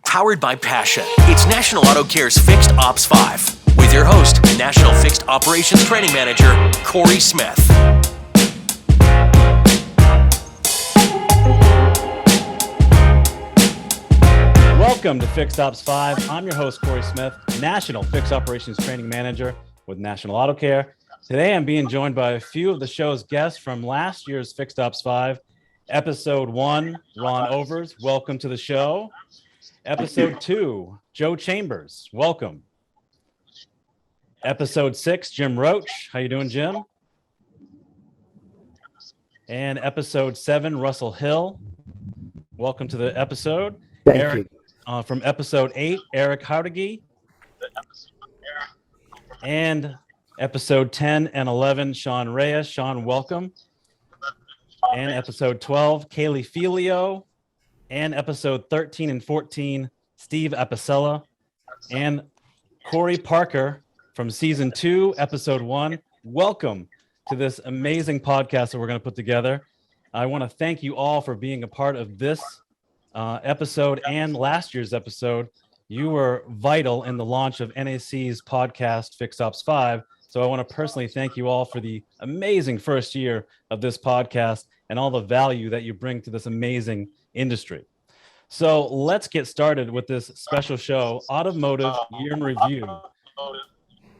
Powered by passion. It's National Auto Care's Fixed Ops 5 with your host, National Fixed Operations Training Manager, Corey Smith. Welcome to Fixed Ops 5. I'm your host, Corey Smith, National Fixed Operations Training Manager with National Auto Care. Today, I'm being joined by a few of the show's guests from last year's Fixed Ops 5. Episode 1, Ron Overs, welcome to the show. Episode 2, Joe Chambers, welcome. Episode 6, Jim Roach. How you doing, Jim? And episode 7, Russell Hill. Welcome to the episode. Thank you. From episode 8, Eric Howdegi. And episode 10 and 11, Sean Reyes. Sean, welcome. And episode 12, Kaylee Filio. And episode 13 and 14, Steve Apicella. And Corey Parker from season 2, episode 1. Welcome to this amazing podcast that we're going to put together. I want to thank you all for being a part of this episode and last year's episode. You were vital in the launch of NAC's podcast, Fixed Ops 5. So I want to personally thank you all for the amazing first year of this podcast and all the value that you bring to this amazing industry. So let's get started with this special show, Automotive Year in Review.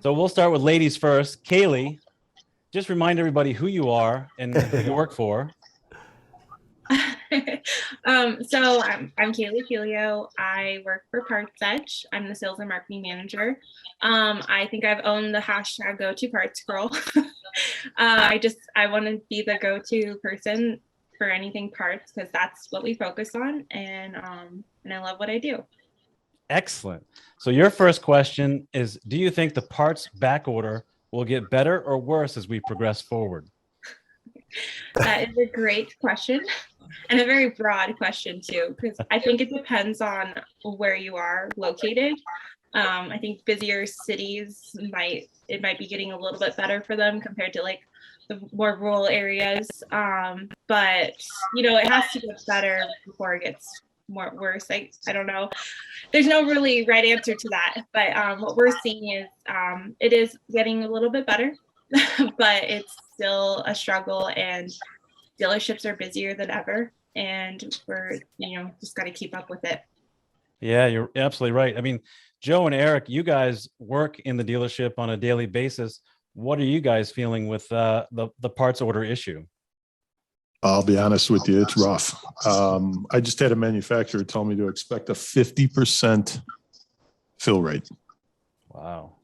So we'll start with ladies first. Kaylee, just remind everybody who you are and who you work for. So I'm Kaylee Filio. I work for Parts Edge. I'm the sales and marketing manager. I think I've owned the hashtag go-to parts girl. I want to be the go-to person for anything parts because that's what we focus on, and I love what I do. Excellent. So your first question is, do you think the parts back order will get better or worse as we progress forward? That is a great question. And a very broad question too, because I think it depends on where you are located. I think busier cities might be getting a little bit better for them compared to like the more rural areas. But it has to get better before it gets worse. I don't know. There's no really right answer to that. But what we're seeing is it is getting a little bit better, but it's still a struggle, and dealerships are busier than ever, and we're just got to keep up with it. Yeah, you're absolutely right. I mean, Joe and Eric, you guys work in the dealership on a daily basis. What are you guys feeling with the parts order issue? I'll be honest with you, it's rough. I just had a manufacturer tell me to expect a 50% fill rate. Wow.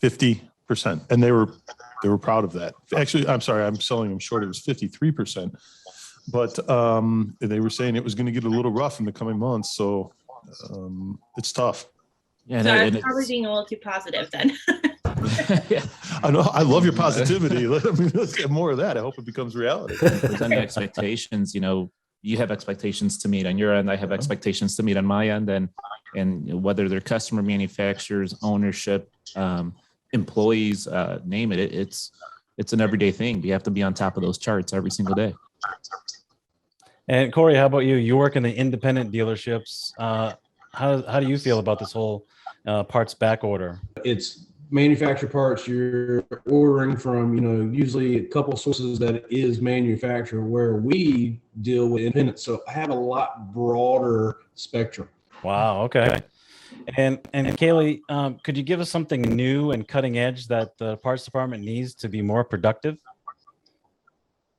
50%. And they were proud of that. Actually, I'm sorry, I'm selling them short. It was 53%. But they were saying it was going to get a little rough in the coming months. So it's tough. Yeah, so I'm probably being a little too positive then. Yeah. I know. I love your positivity. Let's get more of that. I hope it becomes reality. Present expectations. You have expectations to meet on your end. I have expectations to meet on my end, and whether they're customer, manufacturers, ownership, employees, name it. It's an everyday thing. You have to be on top of those charts every single day. And Corey, how about you? You work in the independent dealerships. How do you feel about this whole parts back order? It's manufactured parts. You're ordering from, usually a couple of sources that is manufactured, where we deal with independent. So I have a lot broader spectrum. Wow. Okay. And Kaylee, could you give us something new and cutting edge that the parts department needs to be more productive?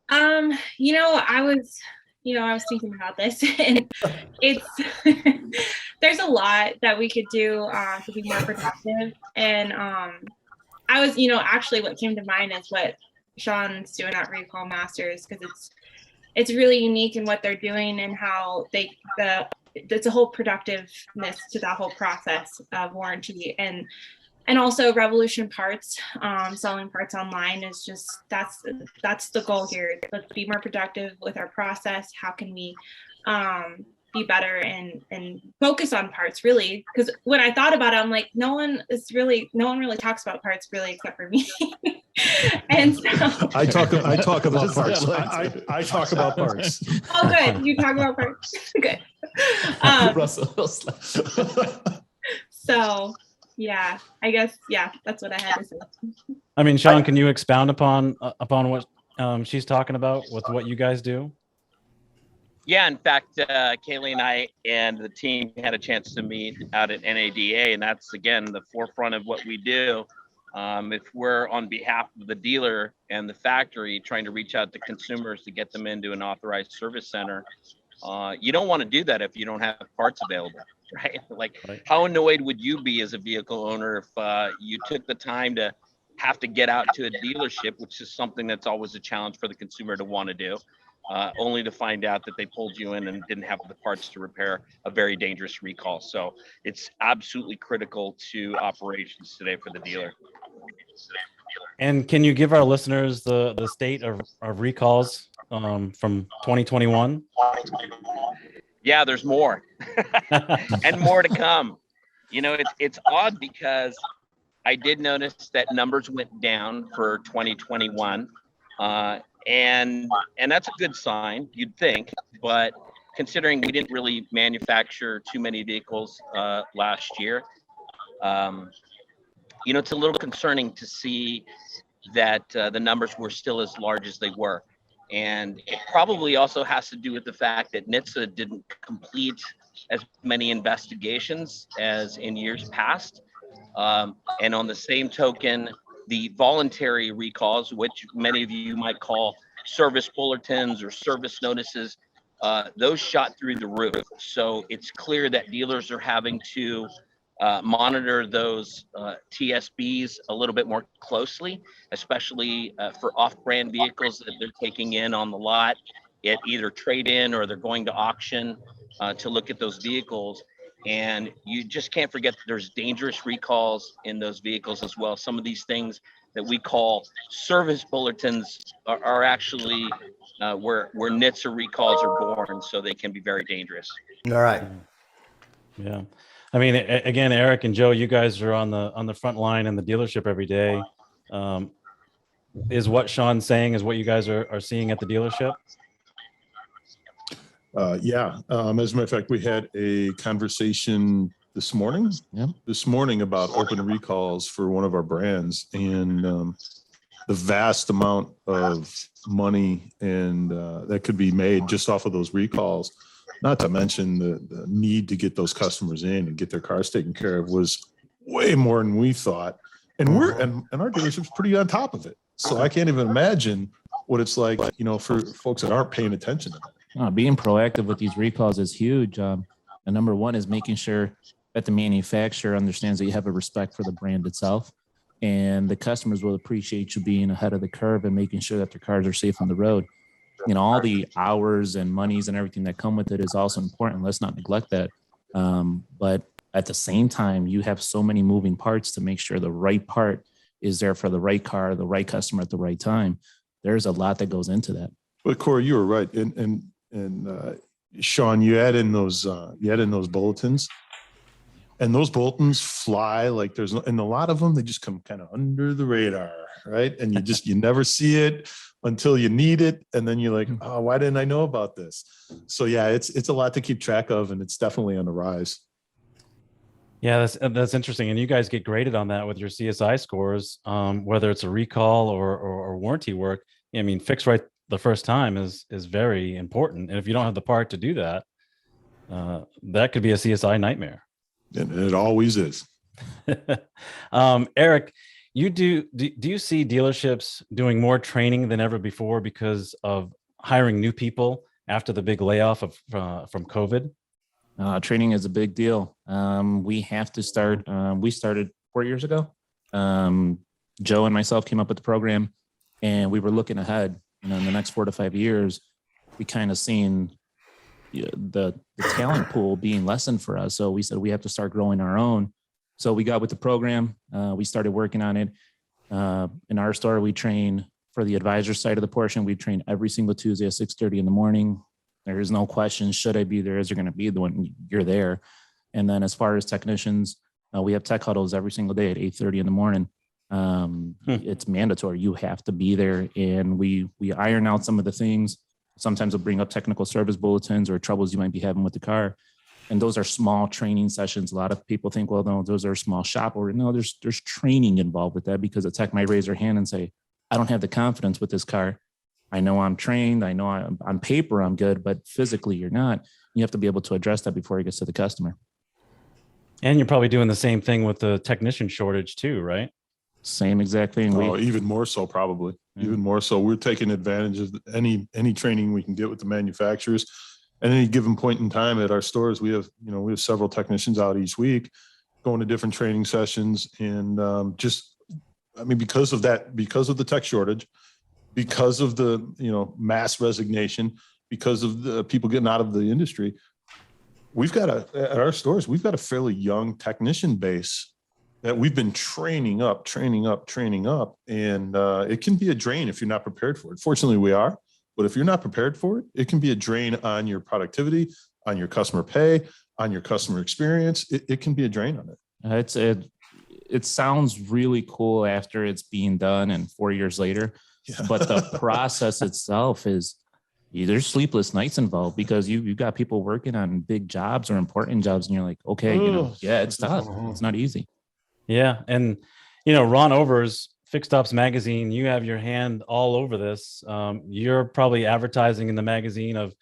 I was thinking about this, and it's there's a lot that we could do to be more productive. And I was, actually what came to mind is what Sean's doing at Recall Masters, because it's really unique in what they're doing and how it's a whole productiveness to that whole process of warranty, and also Revolution Parts, selling parts online is just, that's the goal here. Let's be more productive with our process. How can we be better and focus on parts really. Because when I thought about it, I'm like, no one really talks about parts really except for me. And so I talk about parts. I talk about parts. oh good, you talk about parts. Good. Russell. So yeah, I guess that's what I had to say. I mean, Sean, can you expound upon what she's talking about with what you guys do? Yeah, in fact, Kaylee and I and the team had a chance to meet out at NADA, and that's, again, the forefront of what we do. If we're on behalf of the dealer and the factory trying to reach out to consumers to get them into an authorized service center, you don't want to do that if you don't have parts available, right? Like, how annoyed would you be as a vehicle owner if you took the time to have to get out to a dealership, which is something that's always a challenge for the consumer to want to do, only to find out that they pulled you in and didn't have the parts to repair a very dangerous recall. So it's absolutely critical to operations today for the dealer. And can you give our listeners the state of recalls from 2021? Yeah, there's more and more to come. You know, it's odd because I did notice that numbers went down for 2021. And that's a good sign, you'd think, but considering we didn't really manufacture too many vehicles last year, you know, it's a little concerning to see that the numbers were still as large as they were. And it probably also has to do with the fact that NHTSA didn't complete as many investigations as in years past. And on the same token, the voluntary recalls, which many of you might call service bulletins or service notices, those shot through the roof. So it's clear that dealers are having to monitor those TSBs a little bit more closely, especially for off-brand vehicles that they're taking in on the lot at either trade-in or they're going to auction to look at those vehicles. And you just can't forget that there's dangerous recalls in those vehicles as well. Some of these things that we call service bulletins are actually where NHTSA recalls are born, so they can be very dangerous. All right. Yeah. I mean, again, Eric and Joe, you guys are on the front line in the dealership every day. Is what Sean's saying is what you guys are seeing at the dealership? Yeah. As a matter of fact, we had a conversation this morning about open recalls for one of our brands, and the vast amount of money and that could be made just off of those recalls, not to mention the need to get those customers in and get their cars taken care of, was way more than we thought. And and our dealership's pretty on top of it. So I can't even imagine what it's like, you know, for folks that aren't paying attention to that. Being proactive with these recalls is huge. And number one is making sure that the manufacturer understands that you have a respect for the brand itself, and the customers will appreciate you being ahead of the curve and making sure that their cars are safe on the road. You know, all the hours and monies and everything that come with it is also important. Let's not neglect that. But at the same time, you have so many moving parts to make sure the right part is there for the right car, the right customer at the right time. There's a lot that goes into that. But Corey, you were right. And Sean, you add in those bulletins, and those bulletins fly like there's and a lot of them, they just come kind of under the radar, right? And you never see it until you need it, and then you're like, oh, why didn't I know about this? So yeah, it's a lot to keep track of, and it's definitely on the rise. Yeah, that's interesting. And you guys get graded on that with your CSI scores, whether it's a recall or warranty work. I mean, fix right the first time is very important. And if you don't have the part to do that, that could be a CSI nightmare. And it always is. Eric, do you see dealerships doing more training than ever before because of hiring new people after the big layoff from COVID? Training is a big deal. We have to start. We started 4 years ago. Joe and myself came up with the program, and we were looking ahead. You know, in the next 4 to 5 years, we kind of seen the talent pool being lessened for us. So we said we have to start growing our own. So we got with the program. We started working on it. In our store, we train for the advisor side of the portion. We train every single Tuesday at 6:30 in the morning. There is no question, should I be there? Is there going to be the one you're there? And then as far as technicians, we have tech huddles every single day at 8:30 in the morning. It's mandatory. You have to be there. And we iron out some of the things. Sometimes we'll bring up technical service bulletins or troubles you might be having with the car. And those are small training sessions. A lot of people think, well, no, those are small shop orders. No, there's training involved with that, because a tech might raise their hand and say, I don't have the confidence with this car. I know I'm trained. I know on paper I'm good, but physically you're not. You have to be able to address that before it gets to the customer. And you're probably doing the same thing with the technician shortage too, right? Same exact thing. Even more so, probably. Yeah. Even more so. We're taking advantage of any training we can get with the manufacturers. At any given point in time at our stores, we have several technicians out each week going to different training sessions. And because of the tech shortage, because of the, mass resignation, because of the people getting out of the industry, at our stores, we've got a fairly young technician base that we've been training up. And it can be a drain if you're not prepared for it. Fortunately, we are. But if you're not prepared for it, it can be a drain on your productivity, on your customer pay, on your customer experience. It can be a drain on it. It sounds really cool after it's being done and 4 years later, but the process itself is, there's sleepless nights involved, because you've got people working on big jobs or important jobs, and you're like, okay, it's tough. It's not easy. Yeah. And, Ron Overs, Fixed Ops Magazine, you have your hand all over this. You're probably advertising in the magazine of,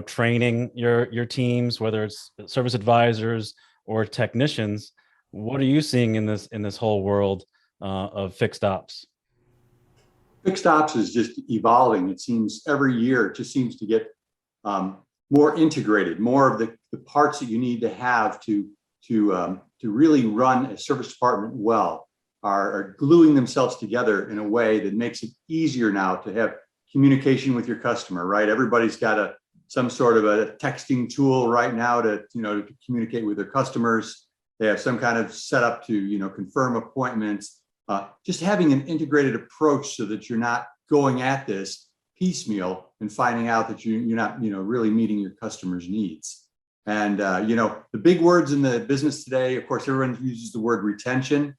training your teams, whether it's service advisors or technicians. What are you seeing in this whole world of fixed ops? Fixed ops is just evolving. It seems every year it just seems to get more integrated. More of the parts that you need to have to really run a service department well are gluing themselves together in a way that makes it easier now to have communication with your customer, right? Everybody's got some sort of a texting tool right now to communicate with their customers. They have some kind of setup to, confirm appointments. Just having an integrated approach so that you're not going at this piecemeal and finding out that you're not, really meeting your customers' needs. And, the big words in the business today, of course, everyone uses the word retention.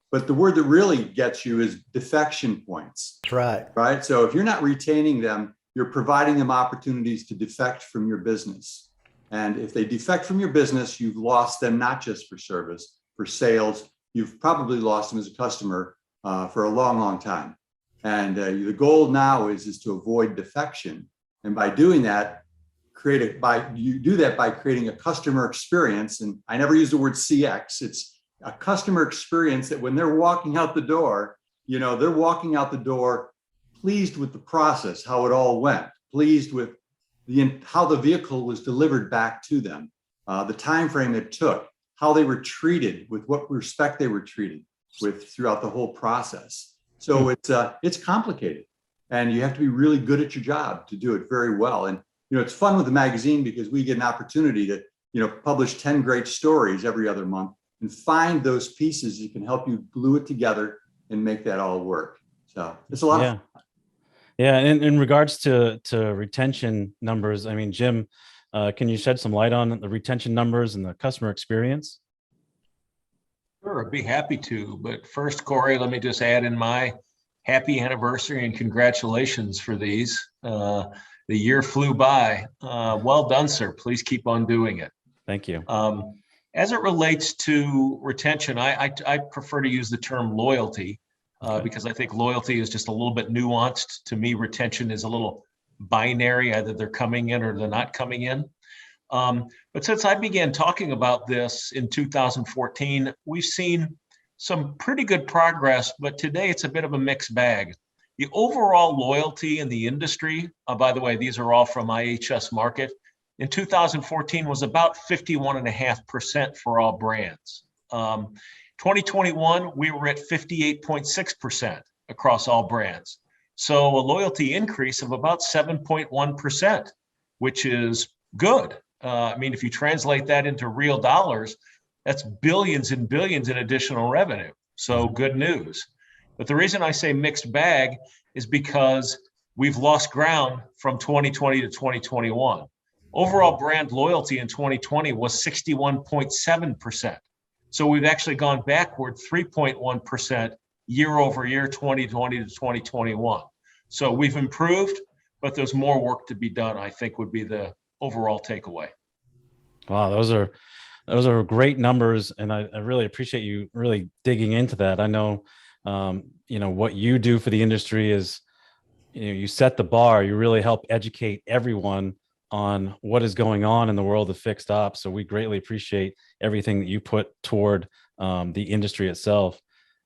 But the word that really gets you is defection points. That's right. Right. So if you're not retaining them, you're providing them opportunities to defect from your business. And if they defect from your business, you've lost them, not just for service, for sales. You've probably lost them as a customer for a long, long time. And the goal now is to avoid defection. And by doing that, you do that by creating a customer experience. And I never use the word CX. It's a customer experience that when they're walking out the door, they're walking out the door pleased with the process, how it all went, pleased with how the vehicle was delivered back to them, the time frame it took, how they were treated, with what respect they were treated with throughout the whole process. So it's complicated, and you have to be really good at your job to do it very well. And it's fun with the magazine because we get an opportunity to publish 10 great stories every other month and find those pieces that can help you glue it together and make that all work. So it's a lot of fun. Yeah. And in regards to retention numbers, I mean, Jim, can you shed some light on the retention numbers and the customer experience? Sure, I'd be happy to. But first, Corey, let me just add in my happy anniversary and congratulations for these. The year flew by. Well done, sir. Please keep on doing it. Thank you. As it relates to retention, I prefer to use the term loyalty because I think loyalty is just a little bit nuanced. To me, retention is a little binary, either they're coming in or they're not coming in. But since I began talking about this in 2014, we've seen some pretty good progress, but today it's a bit of a mixed bag. The overall loyalty in the industry, by the way, these are all from IHS Markit, in 2014 was about 51.5% for all brands. 2021, we were at 58.6% across all brands. So a loyalty increase of about 7.1%, which is good. I mean, if you translate that into real dollars, that's billions and billions in additional revenue. So good news. But the reason I say mixed bag is because we've lost ground from 2020 to 2021. overall brand loyalty in 2020 was 61.7%. So we've actually gone backward 3.1% year over year, 2020 to 2021. So we've improved, but there's more work to be done, I think would be the overall takeaway. Wow, those are great numbers, and I really appreciate you really digging into that. I know, what you do for the industry is, you set the bar. You really help educate everyone on what is going on in the world of fixed ops. So we greatly appreciate everything that you put toward the industry itself.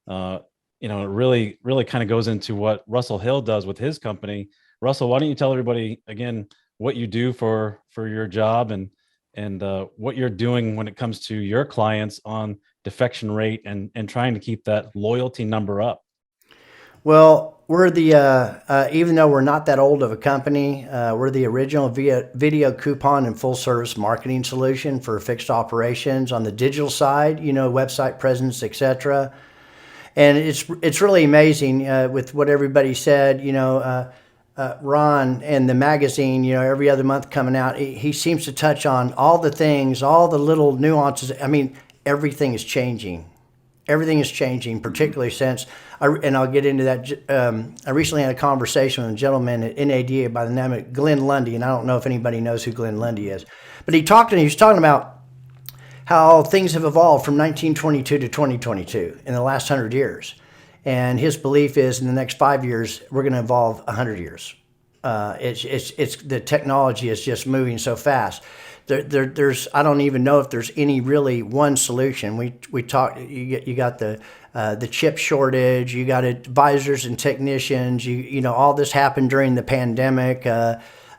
It really kind of goes into what Russell Hill does with his company. Russell, why don't you tell everybody again what you do for your job and what you're doing when it comes to your clients on defection rate and trying to keep that loyalty number up? Well, we're the, even though we're not that old of a company, we're the original video coupon and full service marketing solution for fixed operations on the digital side, website presence, etc. And it's really amazing with what everybody said, Ron and the magazine, every other month coming out, he seems to touch on all the things, all the little nuances. I mean, everything is changing. Everything is changing, particularly since, and I'll get into that. I recently had a conversation with a gentleman at NADA by the name of Glenn Lundy, and I don't know if anybody knows who Glenn Lundy is, but he was talking about how things have evolved from 1922 to 2022 in the last 100 years. And his belief is in the next 5 years, we're going to evolve 100 years. It's the technology is just moving so fast. There's I don't even know if there's any really one solution. We talked. You got the chip shortage. You got advisors and technicians. All this happened during the pandemic.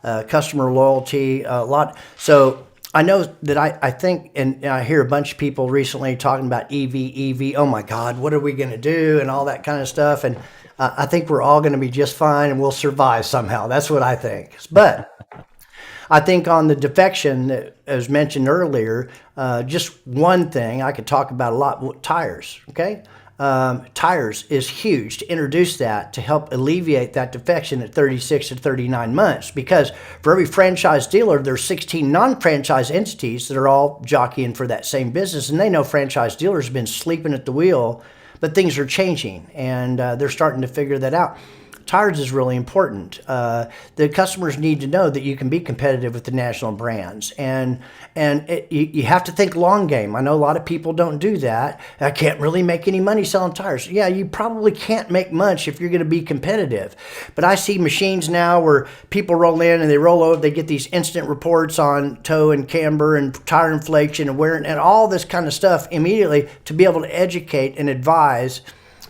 Customer loyalty, a lot. So I know that I think, and I hear a bunch of people recently talking about EV. Oh my God, what are we going to do, and all that kind of stuff. And I think we're all going to be just fine, and we'll survive somehow. That's what I think. But I think on the defection, that, as mentioned earlier, just one thing I could talk about a lot: tires. Okay. Tires is huge to introduce that to help alleviate that defection at 36 to 39 months, because for every franchise dealer, there's 16 non-franchise entities that are all jockeying for that same business. And they know franchise dealers have been sleeping at the wheel, but things are changing and they're starting to figure that out. Tires is really important. The customers need to know that you can be competitive with the national brands, and you have to think long game. I know a lot of people don't do that. I can't really make any money selling tires. Yeah, you probably can't make much if you're going to be competitive. But I see machines now where people roll in and they roll over. They get these instant reports on toe and camber and tire inflation and wear and all this kind of stuff immediately to be able to educate and advise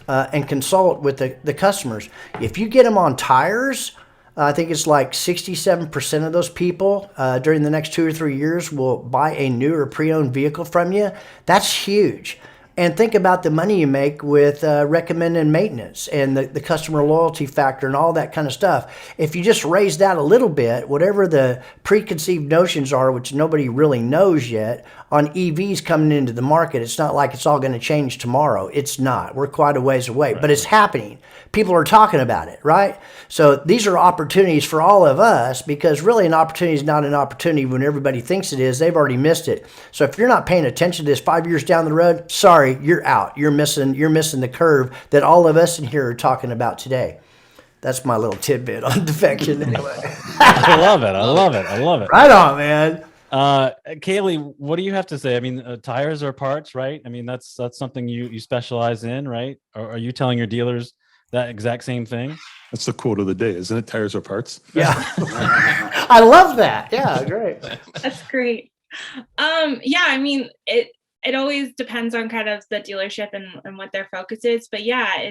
and consult with the customers. If you get them on tires, I think it's like 67% of those people during the next 2 or 3 years will buy a new or pre-owned vehicle from you. That's huge. And think about the money you make with recommended maintenance and the customer loyalty factor and all that kind of stuff. If you just raise that a little bit, whatever the preconceived notions are, which nobody really knows yet, on EVs coming into the market, it's not like it's all going to change tomorrow. It's not. We're quite a ways away, but it's happening. People are talking about it, right? So these are opportunities for all of us, because really an opportunity is not an opportunity when everybody thinks it is. They've already missed it. So if you're not paying attention to this 5 years down the road, sorry, you're out. You're missing the curve that all of us in here are talking about today. That's my little tidbit on defection anyway. I love it. Right on, man. Kaylee, what do you have to say? I mean, tires are parts, right? I mean, that's something you specialize in, right? Or are you telling your dealers that exact same thing? That's the quote of the day, isn't it? Tires are parts. Yeah. I love that. Yeah, great. That's great. Yeah, I mean, it always depends on kind of the dealership and what their focus is, but yeah,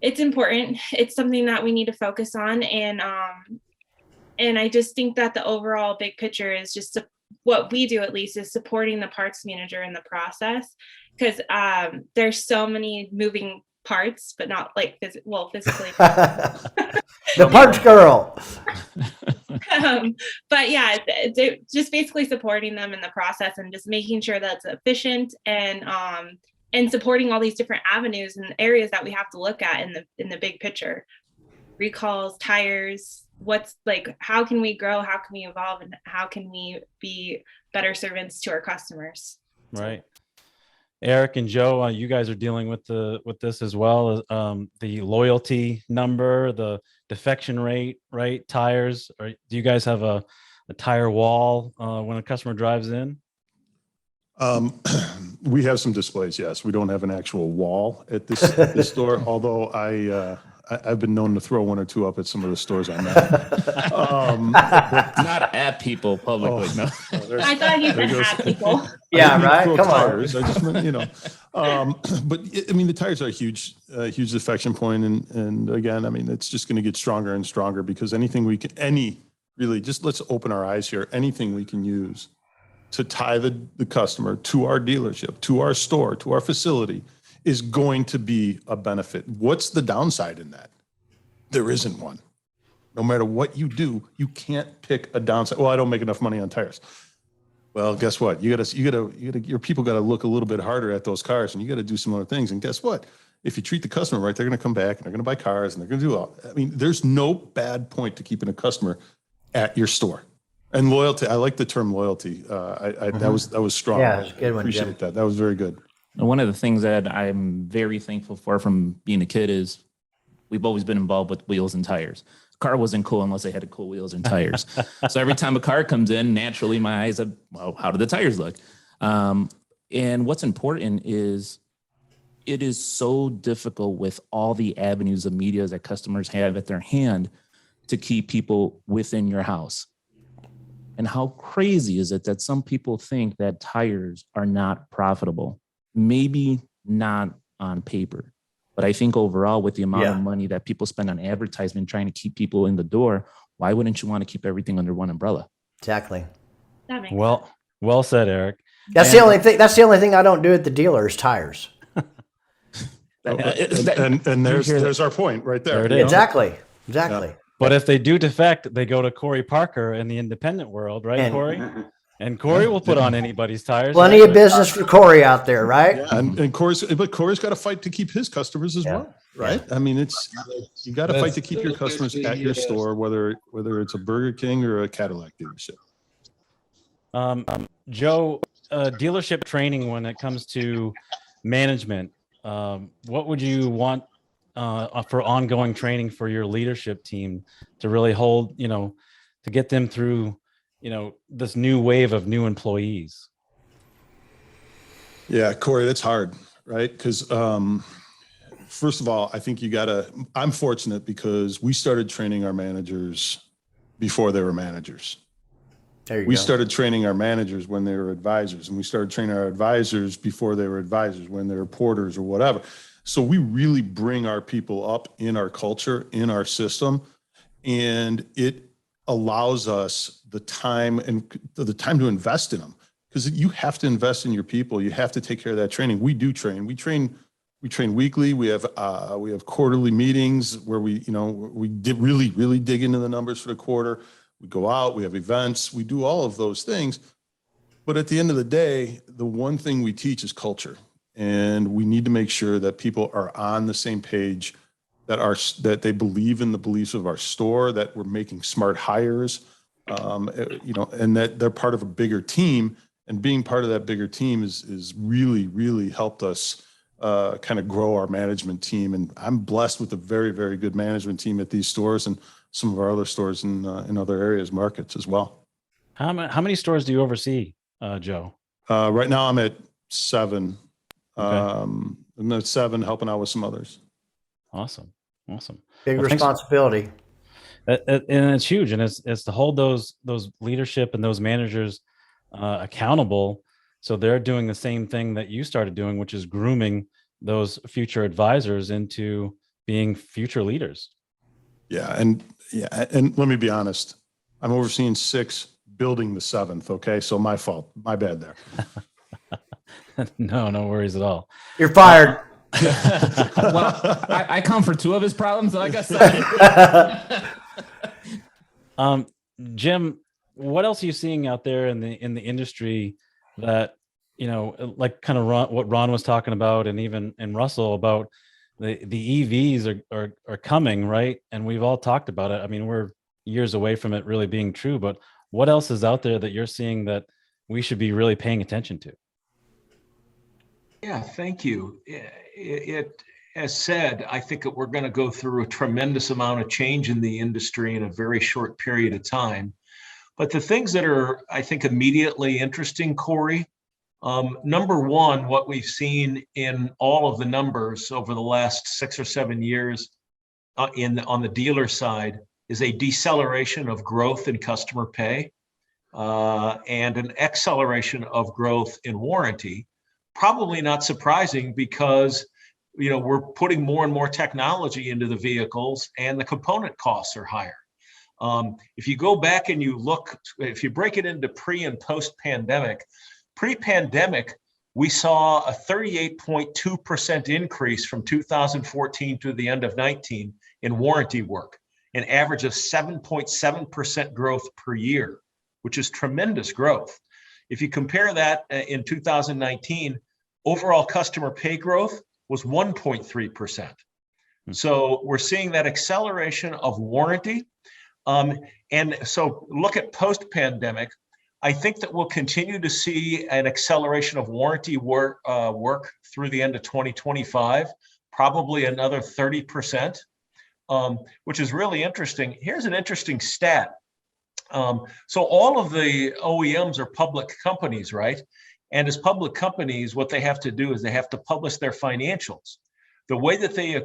it's important. It's something that we need to focus on, and I just think that the overall big picture is just what we do, at least, is supporting the parts manager in the process, because there's so many moving parts, but not like physically. The parts girl. But yeah, just basically supporting them in the process and just making sure that's efficient and supporting all these different avenues and areas that we have to look at in the big picture. Recalls, tires, what's like, how can we grow? How can we evolve? And how can we be better servants to our customers? Right. Eric and Joe, you guys are dealing with this as well. The loyalty number, the defection rate, right? Tires. Or do you guys have a tire wall when a customer drives in? We have some displays. Yes, we don't have an actual wall at this store. Although I've been known to throw one or two up at some of the stores I'm at. Not at people publicly. No. I thought you said at people. Yeah, right. Throw Come tires. on. I just meant, but I mean, the tires are a huge defection point, and again, I mean, it's just going to get stronger and stronger because anything we can, really, just let's open our eyes here. Anything we can use to tie the customer to our dealership, to our store, to our facility is going to be a benefit. What's the downside in that? There isn't one. No matter what you do, you can't pick a downside. Well, I don't make enough money on tires. Well, guess what? Your people got to look a little bit harder at those cars, and you got to do some other things. And guess what? If you treat the customer right, they're going to come back and they're going to buy cars and they're going to do all. I mean, there's no bad point to keeping a customer at your store. And loyalty, I like the term loyalty. That was strong. Yeah, it's a good one, Appreciate Jim. that. That was very good. And one of the things that I'm very thankful for from being a kid is we've always been involved with wheels and tires. Car wasn't cool unless they had cool wheels and tires. So every time a car comes in, naturally my eyes are, well, how do the tires look? And what's important is it is so difficult with all the avenues of media that customers have at their hand to keep people within your house. And how crazy is it that some people think that tires are not profitable? Maybe not on paper, but I think overall with the amount of money that people spend on advertisement trying to keep people in the door, why wouldn't you want to keep everything under one umbrella? Exactly. That makes Well said, Eric. That's the only thing. That's the only thing I don't do at the dealer is tires. And there's our point right there. There it is. Exactly. But if they do defect, they go to Corey Parker in the independent world, right, And- Corey? And Corey will put on anybody's tires. Plenty of business for Corey out there, right? Yeah, and Corey's got to fight to keep his customers as well, right? I mean, you got to fight to keep your customers at your store, whether it's a Burger King or a Cadillac dealership. Joe, dealership training when it comes to management, what would you want for ongoing training for your leadership team to really hold, to get them through, this new wave of new employees? Yeah, Corey, that's hard, right? Because first of all, I think I'm fortunate because we started training our managers before they were managers. We started training our managers when they were advisors, and we started training our advisors before they were advisors, when they were porters or whatever. So we really bring our people up in our culture, in our system, and it allows us the time to invest in them, because you have to invest in your people. You have to take care of that training. We do train. We train weekly. We have quarterly meetings where we really dig into the numbers for the quarter. We go out, we have events, we do all of those things. But at the end of the day, the one thing we teach is culture. And we need to make sure that people are on the same page, that they believe in the beliefs of our store, that we're making smart hires, and that they're part of a bigger team. And being part of that bigger team is really, really helped us kind of grow our management team. And I'm blessed with a very, very good management team at these stores and some of our other stores in other areas, markets as well. How many stores do you oversee, Joe? Right now I'm at 7. Okay. I'm at 7, helping out with some others. Awesome. Big responsibility. And it's huge. And it's to hold those leadership and those managers accountable. So they're doing the same thing that you started doing, which is grooming those future advisors into being future leaders. And let me be honest, I'm overseeing 6, building the 7th. Okay. So my fault, my bad there. No worries at all. You're fired. Well, I come for 2 of his problems, like I said. Jim, what else are you seeing out there in the industry that, like kind of what Ron was talking about, and even Russell about the EVs are coming, right? And we've all talked about it. I mean, we're years away from it really being true, but what else is out there that you're seeing that we should be really paying attention to? Yeah, thank you. As said, I think that we're going to go through a tremendous amount of change in the industry in a very short period of time. But the things that are, I think, immediately interesting, Corey, number one, what we've seen in all of the numbers over the last 6 or 7 years on the dealer side is a deceleration of growth in customer pay and an acceleration of growth in warranty. Probably not surprising because we're putting more and more technology into the vehicles and the component costs are higher. If you go back and you look, if you break it into pre and post pandemic, pre-pandemic, we saw a 38.2% increase from 2014 to the end of 19 in warranty work, an average of 7.7% growth per year, which is tremendous growth. If you compare that in 2019, overall customer pay growth was 1.3%. So we're seeing that acceleration of warranty. And so look at post-pandemic, I think that we'll continue to see an acceleration of warranty work through the end of 2025, probably another 30%, which is really interesting. Here's an interesting stat. So all of the OEMs are public companies, right? And as public companies, what they have to do is they have to publish their financials. The way that they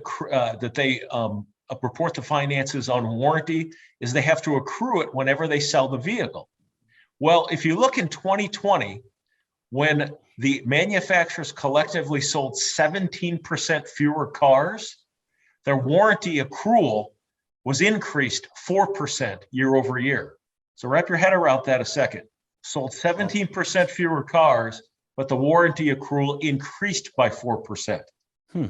report the finances on warranty is they have to accrue it whenever they sell the vehicle. Well, if you look in 2020, when the manufacturers collectively sold 17% fewer cars, their warranty accrual was increased 4% year over year. So wrap your head around that a second. Sold 17% fewer cars, but the warranty accrual increased by 4%.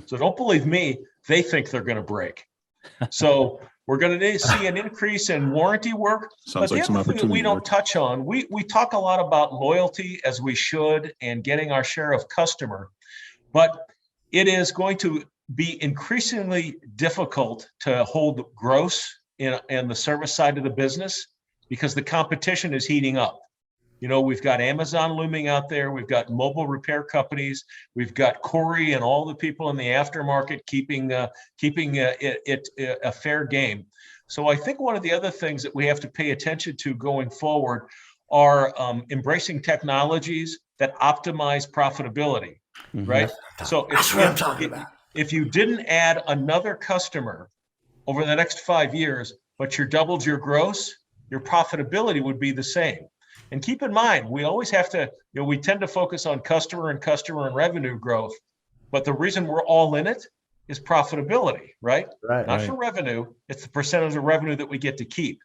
So don't believe me, they think they're going to break. So we're going to see an increase in warranty work. Sounds but like the some other thing that we don't touch on, we talk a lot about loyalty as we should and getting our share of customer, but it is going to be increasingly difficult to hold gross in the service side of the business because the competition is heating up. We've got Amazon looming out there. We've got mobile repair companies. We've got Corey and all the people in the aftermarket keeping it a fair game. So I think one of the other things that we have to pay attention to going forward are embracing technologies that optimize profitability, right? So if you didn't add another customer over the next 5 years, but you doubled your gross, your profitability would be the same. And keep in mind, we always have to, we tend to focus on customer and revenue growth, but the reason we're all in it is profitability, right? Not for revenue, it's the percentage of revenue that we get to keep.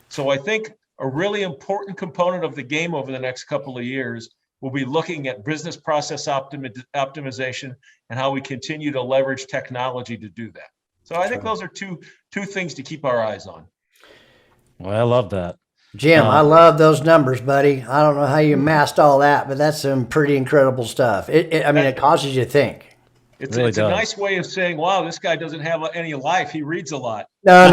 So I think a really important component of the game over the next couple of years will be looking at business process optimization and how we continue to leverage technology to do that. So I think those are two things to keep our eyes on. Well, I love that. Jim, I love those numbers, buddy. I don't know how you amassed all that, but that's some pretty incredible stuff. It causes you to think. It's a nice way of saying, wow, this guy doesn't have any life. He reads a lot. No.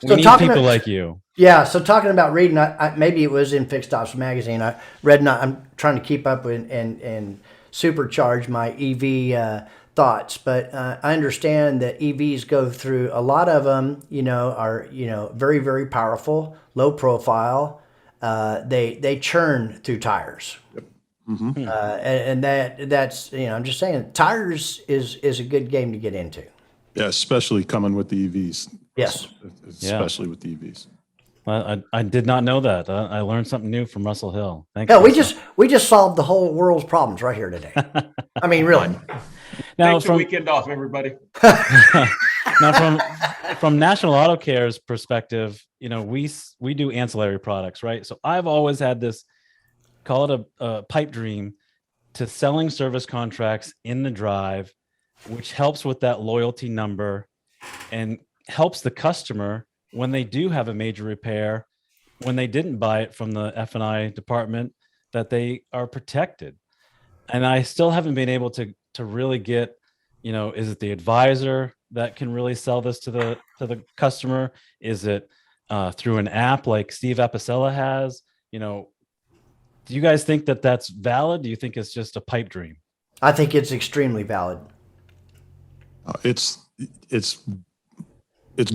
We need people like you. Yeah. So talking about reading, maybe it was in Fixed Ops magazine. I read. I'm trying to keep up and supercharge my EV thoughts, but I understand that EVs go through a lot of them. Are very, very powerful, low profile. They churn through tires. Yep. Mm-hmm. And that's I'm just saying tires is a good game to get into. Yeah, especially coming with the EVs. Yes, especially with the EVs. Well, I did not know that. I learned something new from Russell Hill. Thanks. Yeah, we just solved the whole world's problems right here today. I mean, really. Now, thanks for weekend off, everybody. Now, from National Auto Care's perspective, we do ancillary products, right? So I've always had this, call it a pipe dream, to selling service contracts in the drive, which helps with that loyalty number and helps the customer when they do have a major repair, when they didn't buy it from the F&I department, that they are protected. And I still haven't been able to really get, is it the advisor that can really sell this to the customer? Is it through an app like Steve Apicella has? You know, do you guys think that that's valid? Do you think it's just a pipe dream? I think it's extremely valid. It's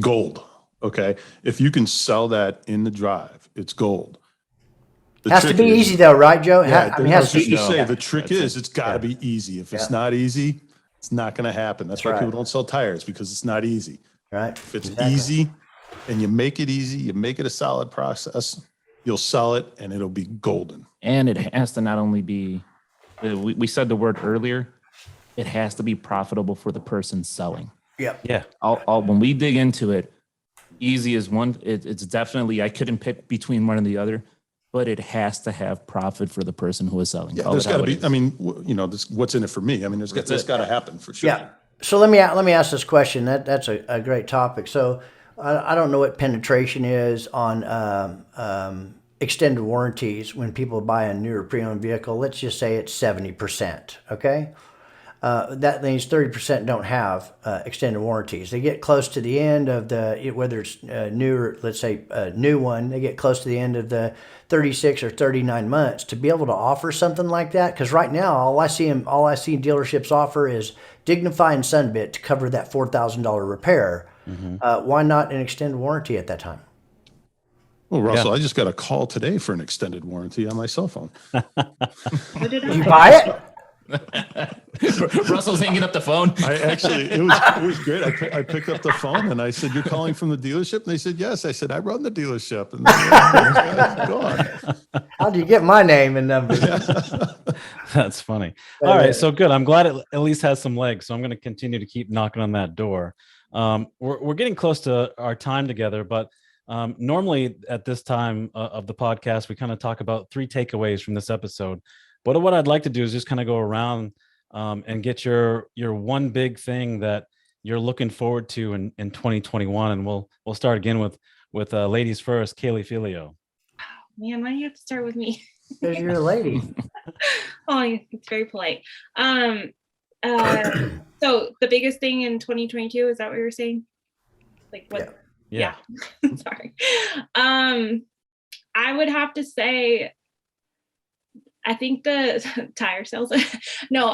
gold. Okay. If you can sell that in the drive, it's gold. The Has to trick be is- easy though, right, Joe? Yeah, I mean, I has was to just be gonna say, yeah. the trick is it's got to be easy. If it's not easy, it's not going to happen. That's why right. people don't sell tires, because it's not easy. Right. If it's Exactly. easy and you make it easy, you make it a solid process, you'll sell it and it'll be golden. And it has to not only be, we said the word earlier, it has to be profitable for the person selling. Yep. Yeah. When we dig into it, easy is one. It's definitely, I couldn't pick between one and the other, but it has to have profit for the person who is selling. Yeah, Call there's it how got to it be. is. I mean, this, what's in it for me? I mean, that's got to happen for sure. Yeah. So let me ask this question. That's a great topic. So I don't know what penetration is on extended warranties when people buy a newer pre-owned vehicle. Let's just say it's 70%. Okay. That means 30% don't have extended warranties. They get close to the end of whether it's new or let's say a new one, they get close to the end of the 36 or 39 months to be able to offer something like that. Because right now, all I see dealerships offer is Dignify and Sunbit to cover that $4,000 repair. Why not an extended warranty at that time? Well, Russell, I just got a call today for an extended warranty on my cell phone. Did you buy it? Russell's hanging up the phone. It was great. I picked up the phone and I said, "You're calling from the dealership?" And they said, "Yes." I said, "I run the dealership." And gone. How do you get my name and number? That's funny. All right, so good. I'm glad it at least has some legs. So I'm going to continue to keep knocking on that door. We're getting close to our time together, but normally at this time of the podcast, we kind of talk about 3 takeaways from this episode. But what I'd like to do is just kind of go around and get your one big thing that you're looking forward to in 2021, and we'll start again with ladies first. Kaylee Filio. Man, why do you have to start with me? Because you're a lady. Oh, it's very polite. So the biggest thing in 2022, is that what you were saying? Like what? Yeah. Sorry. I would have to say, I think the tire sales, no,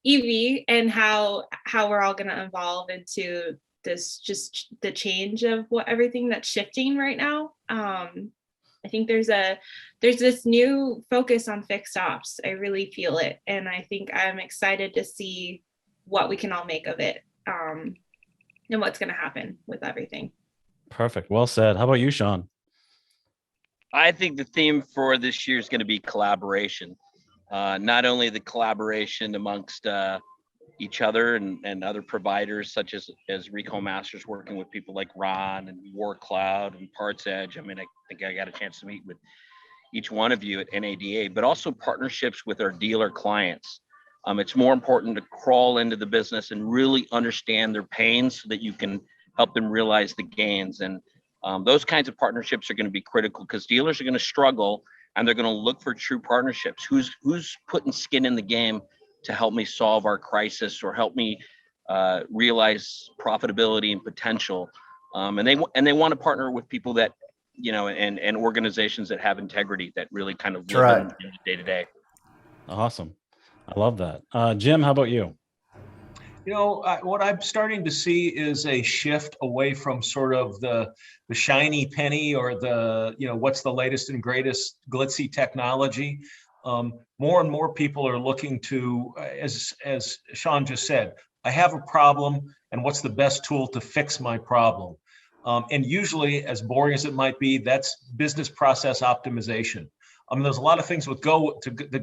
EV and how we're all going to evolve into this, just the change of what everything that's shifting right now. I think there's this new focus on fixed ops. I really feel it. And I think I'm excited to see what we can all make of it, and what's going to happen with everything. Perfect. Well said. How about you, Sean? I think the theme for this year is going to be collaboration. Not only the collaboration amongst each other and other providers, such as Recall Masters, working with people like Ron and War Cloud and Parts Edge. I mean, I think I got a chance to meet with each one of you at NADA, but also partnerships with our dealer clients. It's more important to crawl into the business and really understand their pains so that you can help them realize the gains. And those kinds of partnerships are going to be critical, because dealers are going to struggle and they're going to look for true partnerships. Who's putting skin in the game to help me solve our crisis or help me realize profitability and potential. And they want to partner with people that, and organizations that have integrity, that really kind of live in day to day. Awesome. I love that. Jim, how about you? What I'm starting to see is a shift away from sort of the shiny penny or the, what's the latest and greatest glitzy technology. More and more people are looking to, as Sean just said, I have a problem, and what's the best tool to fix my problem? And usually, as boring as it might be, that's business process optimization. There's a lot of things that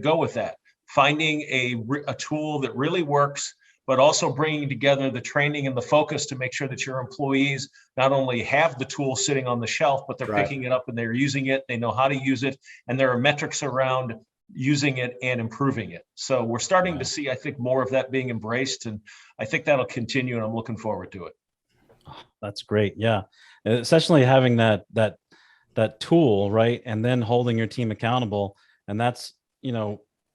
go with that. Finding a tool that really works, but also bringing together the training and the focus to make sure that your employees not only have the tool sitting on the shelf, but they're picking it up and they're using it, they know how to use it, and there are metrics around using it and improving it. So we're starting to see, I think, more of that being embraced, and I think that'll continue, and I'm looking forward to it. That's great. Yeah. Essentially having that tool, right? And then holding your team accountable. And that's,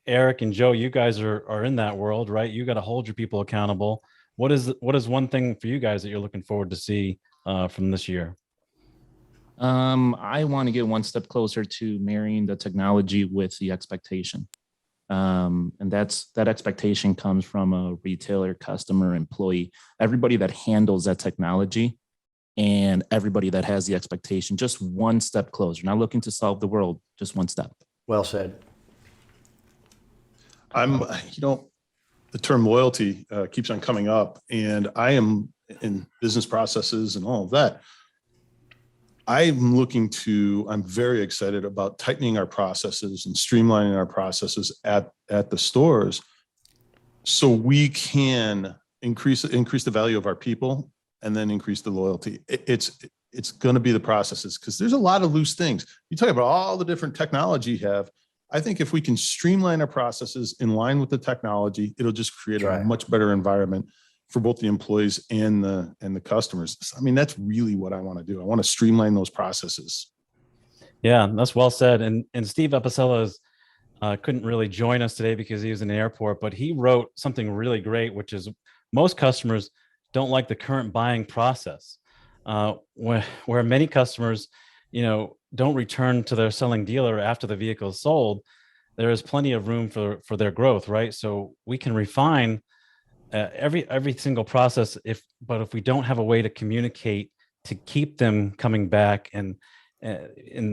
Eric and Joe, you guys are in that world, right? You got to hold your people accountable. what is one thing for you guys that you're looking forward to see from this year? I want to get one step closer to marrying the technology with the expectation. And that expectation comes from a retailer, customer, employee, everybody that handles that technology, and everybody that has the expectation, just one step closer. Not looking to solve the world, just one step. Well said. The term loyalty keeps on coming up, and I am in business processes and all of that. I'm very excited about tightening our processes and streamlining our processes at the stores so we can increase the value of our people and then increase the loyalty. It's going to be the processes, because there's a lot of loose things. You talk about all the different technology you have. I think if we can streamline our processes in line with the technology, it'll just create a much better environment for both the employees and the customers. I mean, that's really what I want to do. I want to streamline those processes. Yeah, that's well said. And Steve Epicello couldn't really join us today because he was in the airport, but he wrote something really great, which is most customers don't like the current buying process, where many customers, don't return to their selling dealer after the vehicle is sold. There is plenty of room for their growth, right? So we can refine every single process but if we don't have a way to communicate to keep them coming back and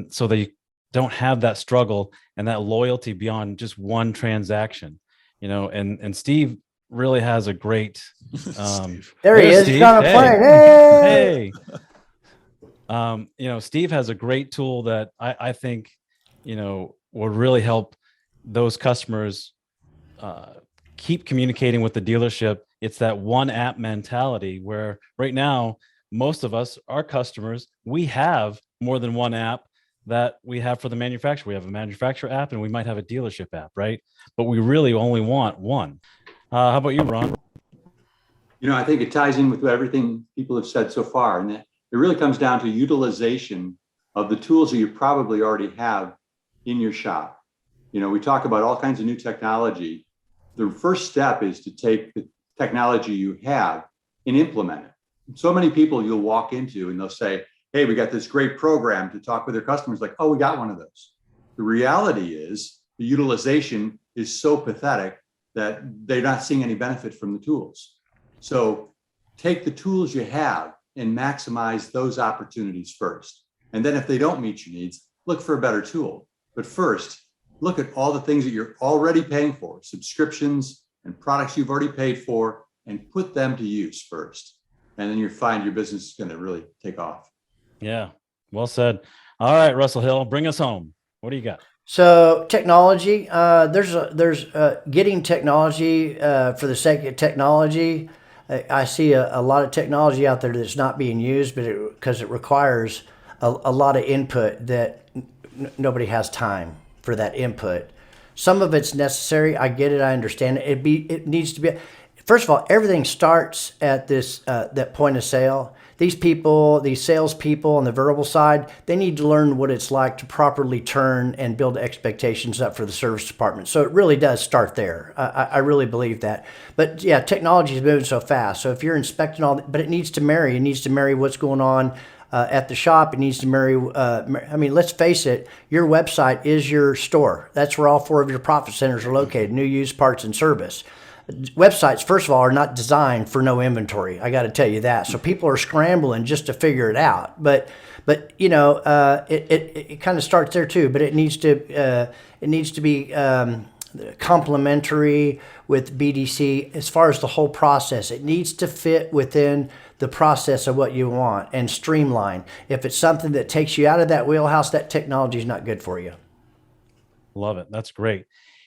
so they don't have that struggle and that loyalty beyond just one transaction, and Steve really has a great there he is. Steve. He's on a plane. Hey. Steve has a great tool that I think will really help those customers keep communicating with the dealership. It's that one app mentality where right now, most of us, our customers, we have more than one app that we have for the manufacturer. We have a manufacturer app and we might have a dealership app, right? But we really only want one. How about you, Ron? I think it ties in with everything people have said so far, and it really comes down to utilization of the tools that you probably already have in your shop. We talk about all kinds of new technology. The first step is to take the technology you have and implement it. So many people you'll walk into and they'll say, hey, we got this great program to talk with their customers, like, oh, we got one of those. The reality is the utilization is so pathetic that they're not seeing any benefit from the tools. So take the tools you have and maximize those opportunities first. And then if they don't meet your needs, look for a better tool. But first, look at all the things that you're already paying for, subscriptions and products you've already paid for, and put them to use first. And then you'll find your business is going to really take off. Yeah, well said. All right, Russell Hill, bring us home. What do you got? So technology, there's getting technology for the sake of technology. I see a lot of technology out there that's not being used, but because it requires a lot of input that nobody has time for that input. Some of it's necessary. I get it. I understand it. It needs to be. First of all, everything starts at that point of sale. These people, these salespeople on the verbal side, they need to learn what it's like to properly turn and build expectations up for the service department. So it really does start there. I really believe that. But yeah, technology is moving so fast. So if you're inspecting but it needs to marry. It needs to marry what's going on at the shop. It needs to marry. Let's face it. Your website is your store. That's where all 4 of your profit centers are located: new, used, parts, and service. Websites, first of all, are not designed for no inventory. I got to tell you that. So people are scrambling just to figure it out. But it kind of starts there too. But it needs to be complementary with BDC as far as the whole process. It needs to fit within the process of what you want and streamline. If it's something that takes you out of that wheelhouse, that technology is not good for you. Love it. That's great.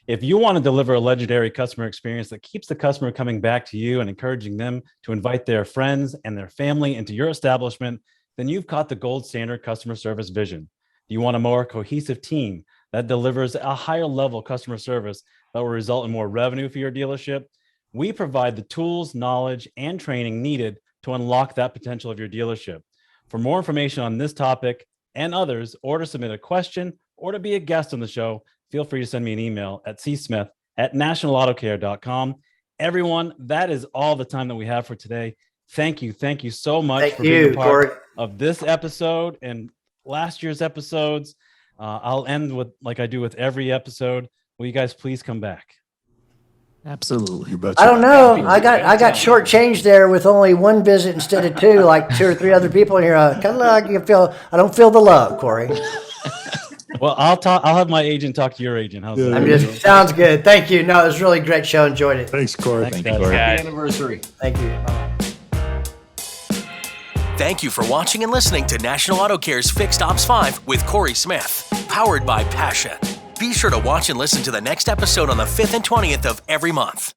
If you want to deliver a legendary customer experience that keeps the customer coming back to you and encouraging them to invite their friends and their family into your establishment, then you've caught the gold standard customer service vision. Do you want a more cohesive team that delivers a higher level customer service that will result in more revenue for your dealership? We provide the tools, knowledge, and training needed to unlock that potential of your dealership. For more information on this topic and others, or to submit a question or to be a guest on the show, feel free to send me an email at csmith@nationalautocare.com. Everyone, that is all the time that we have for today. Thank you so much Thank for being you, a part Corey. of this episode and last year's episodes. I'll end with, like I do with every episode, will you guys please come back? Absolutely. You betcha. I don't know. I got shortchanged there with only one visit instead of two, like 2 or 3 other people in here. Kind of like I don't feel the love, Corey. Well, I'll have my agent talk to your agent. How's that? Sounds good. Thank you. No, it was a really great show. Enjoyed it. Thanks, Corey. Thanks, Thank you, guys. Corey. Happy anniversary. Thank you. Thank you for watching and listening to National Auto Care's Fixed Ops 5 with Corey Smith, powered by Passion. Be sure to watch and listen to the next episode on the 5th and 20th of every month.